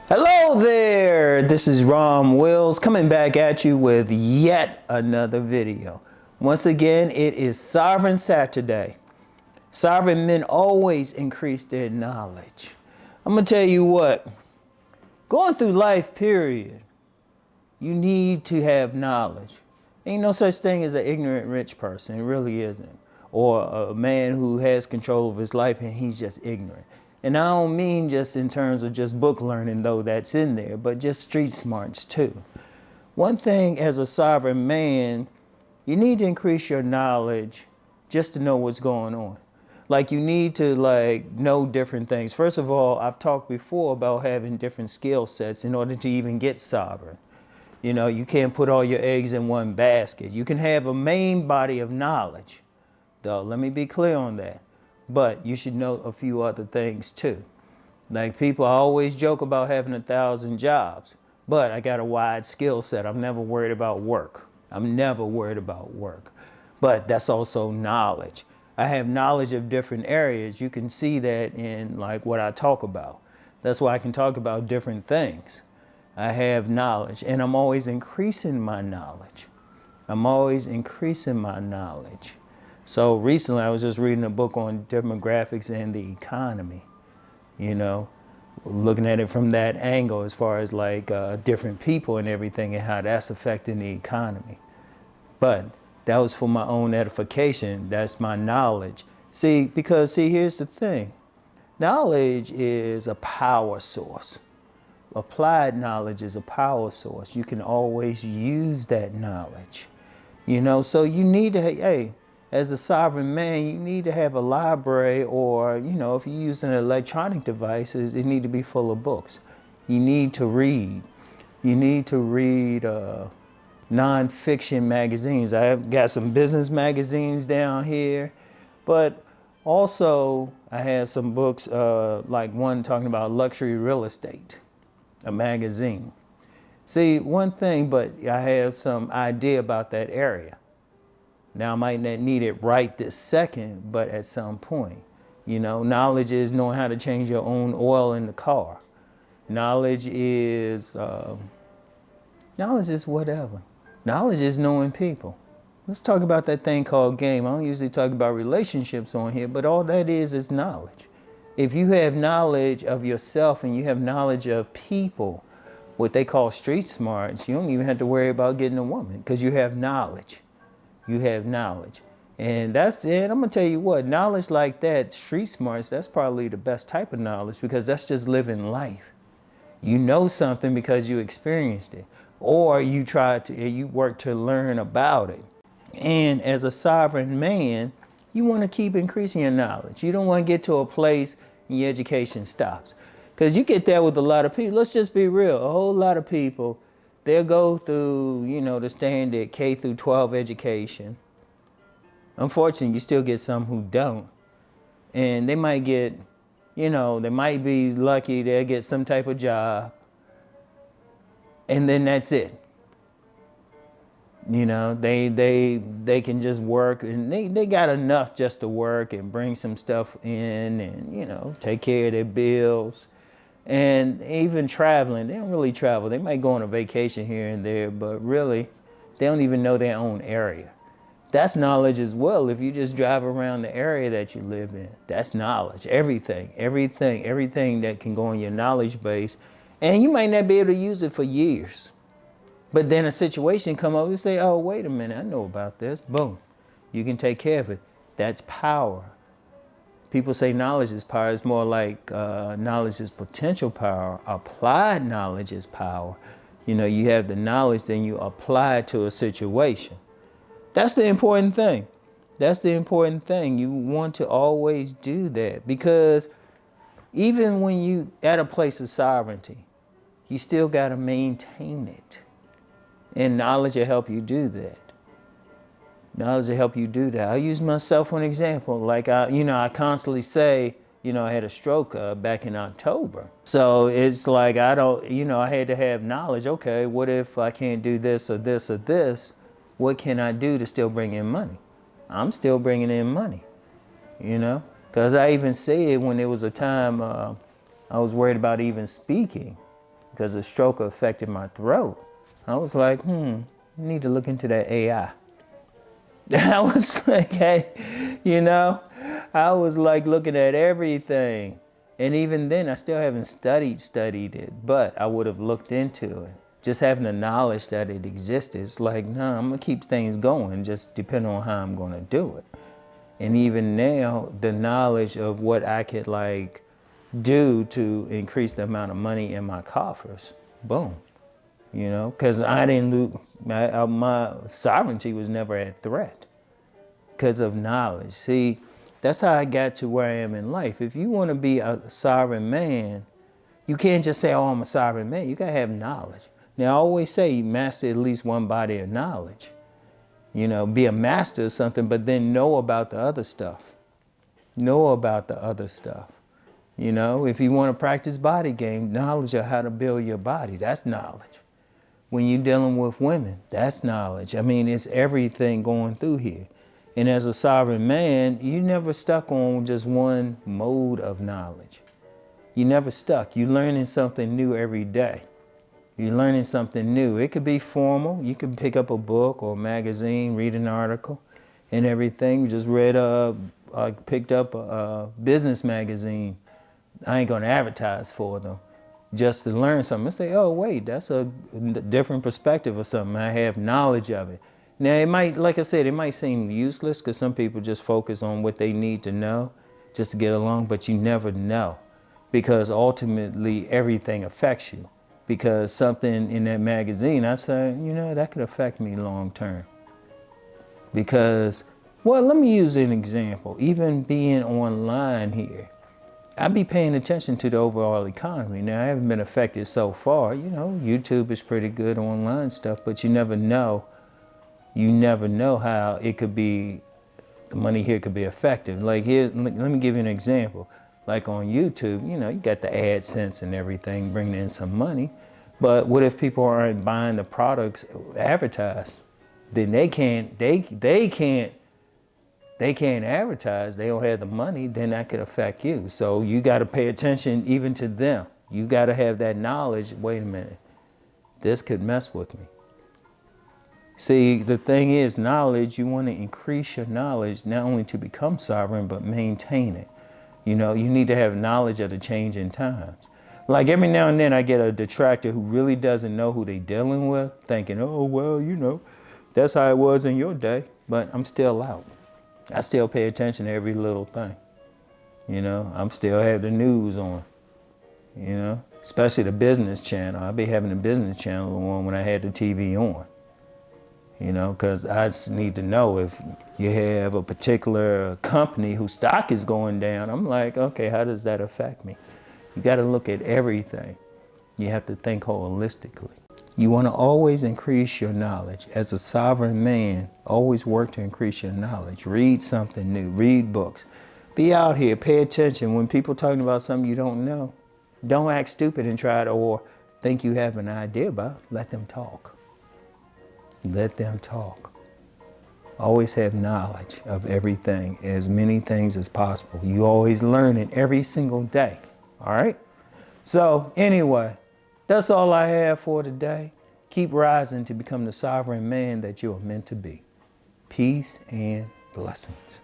Hello there, this is Rom Wills coming back at you with yet another video. Once again, it is Sovereign Saturday. Sovereign men always increase their knowledge. I'm gonna tell you what, going through life, period, you need to have knowledge. Ain't no such thing as an ignorant rich person, it really isn't. Or a man who has control of his life and he's just ignorant. And I don't mean just in terms of just book learning, though that's in there, but just street smarts too. One thing as a sovereign man, you need to increase your knowledge just to know what's going on. Like you need to know different things. First of all, I've talked before about having different skill sets in order to even get sovereign. You know, you can't put all your eggs in one basket. You can have a main body of knowledge, though. Let me be clear on that. But you should know a few other things too. Like people always joke about having 1,000 jobs, but I got a wide skill set. I'm never worried about work. I'm never worried about work. But that's also knowledge. I have knowledge of different areas. You can see that in like what I talk about. That's why I can talk about different things. I have knowledge and I'm always increasing my knowledge. I'm always increasing my knowledge. So recently I was just reading a book on demographics and the economy, you know, looking at it from that angle as far as different people and everything and how that's affecting the economy. But that was for my own edification. That's my knowledge. Because here's the thing. Knowledge is a power source. Applied knowledge is a power source. You can always use that knowledge, you know, so you need to, hey, as a sovereign man, you need to have a library or, you know, if you're using electronic devices, it need to be full of books. You need to read. You need to read nonfiction magazines. I have got some business magazines down here, but also I have some books like one talking about luxury real estate, a magazine. See, one thing, but I have some idea about that area. Now, I might not need it right this second, but at some point, you know, knowledge is knowing how to change your own oil in the car. Knowledge is whatever. Knowledge is knowing people. Let's talk about that thing called game. I don't usually talk about relationships on here, but all that is knowledge. If you have knowledge of yourself and you have knowledge of people, what they call street smarts, you don't even have to worry about getting a woman because you have knowledge. You have knowledge. And that's it. I'm gonna tell you what, knowledge like that, street smarts, that's probably the best type of knowledge because that's just living life. You know something because you experienced it, or you work to learn about it. And as a sovereign man, you want to keep increasing your knowledge. You don't want to get to a place and your education stops. Because you get there with a lot of people. Let's just be real. A whole lot of people, they'll go through, you know, the standard K through 12 education. Unfortunately, you still get some who don't. And they might get, you know, they might be lucky, they'll get some type of job. And then that's it. You know, they can just work and they got enough just to work and bring some stuff in and, you know, take care of their bills. And even traveling, they don't really travel. They might go on a vacation here and there, but really, they don't even know their own area. That's knowledge as well. If you just drive around the area that you live in, that's knowledge. Everything that can go in your knowledge base. And you might not be able to use it for years. But then a situation come up, you say, oh, wait a minute, I know about this. Boom, you can take care of it. That's power. People say knowledge is power. It's more like knowledge is potential power. Applied knowledge is power. You know, you have the knowledge, then you apply it to a situation. That's the important thing. That's the important thing. You want to always do that because even when you at a place of sovereignty, you still got to maintain it. And knowledge will help you do that. Knowledge will help you do that. I'll use myself for an example. Like, I constantly say, you know, I had a stroke back in October. So it's like, I had to have knowledge. Okay, what if I can't do this or this or this? What can I do to still bring in money? I'm still bringing in money, you know? Because I even said when there was a time I was worried about even speaking. because the stroke affected my throat. I was like, I need to look into that AI. I was like, hey, I was like looking at everything. And even then, I still haven't studied it, but I would have looked into it. Just having the knowledge that it existed, it's like, nah, I'm gonna keep things going, just depending on how I'm gonna do it. And even now, the knowledge of what I could like do to increase the amount of money in my coffers, boom. Because I didn't lose, my sovereignty was never at threat because of knowledge. See, that's how I got to where I am in life. If you want to be a sovereign man, you can't just say, oh, I'm a sovereign man. You got to have knowledge. Now, I always say you master at least one body of knowledge. Be a master of something, but then know about the other stuff. Know about the other stuff. If you want to practice body game, knowledge of how to build your body, that's knowledge. When you're dealing with women, that's knowledge. I mean, it's everything going through here. And as a sovereign man, you never stuck on just one mode of knowledge. You never stuck. You're learning something new every day. You're learning something new. It could be formal. You could pick up a book or a magazine, read an article and everything. You just picked up a business magazine. I ain't gonna advertise for them. Just to learn something. I say, oh wait, that's a different perspective or something. I have knowledge of it. Now it might, like I said, it might seem useless because some people just focus on what they need to know just to get along, but you never know because ultimately everything affects you. Because something in that magazine, I say, that could affect me long term. Because, well, let me use an example. Even being online here, I be paying attention to the overall economy. Now, I haven't been affected so far. YouTube is pretty good online stuff, but you never know. You never know how it could be, the money here could be effective. Like here, let me give you an example. Like on YouTube, you got the AdSense and everything bringing in some money. But what if people aren't buying the products advertised? Then they can't advertise, they don't have the money, then that could affect you. So you got to pay attention even to them. You got to have that knowledge. Wait a minute, this could mess with me. See, the thing is, knowledge, you want to increase your knowledge, not only to become sovereign, but maintain it. You need to have knowledge of the changing times. Like every now and then I get a detractor who really doesn't know who they're dealing with, thinking, oh, well, that's how it was in your day, but I'm still out. I still pay attention to every little thing. I'm still have the news on, especially the business channel. I'll be having the business channel on when I had the TV on, because I just need to know if you have a particular company whose stock is going down. I'm like, okay, how does that affect me? You got to look at everything. You have to think holistically. You want to always increase your knowledge. As a sovereign man, always work to increase your knowledge. Read something new, read books. Be out here, pay attention. When people talking about something you don't know, don't act stupid and try to, or think you have an idea about, let them talk. Let them talk. Always have knowledge of everything, as many things as possible. You always learn it every single day, all right? So anyway, that's all I have for today. Keep rising to become the sovereign man that you are meant to be. Peace and blessings.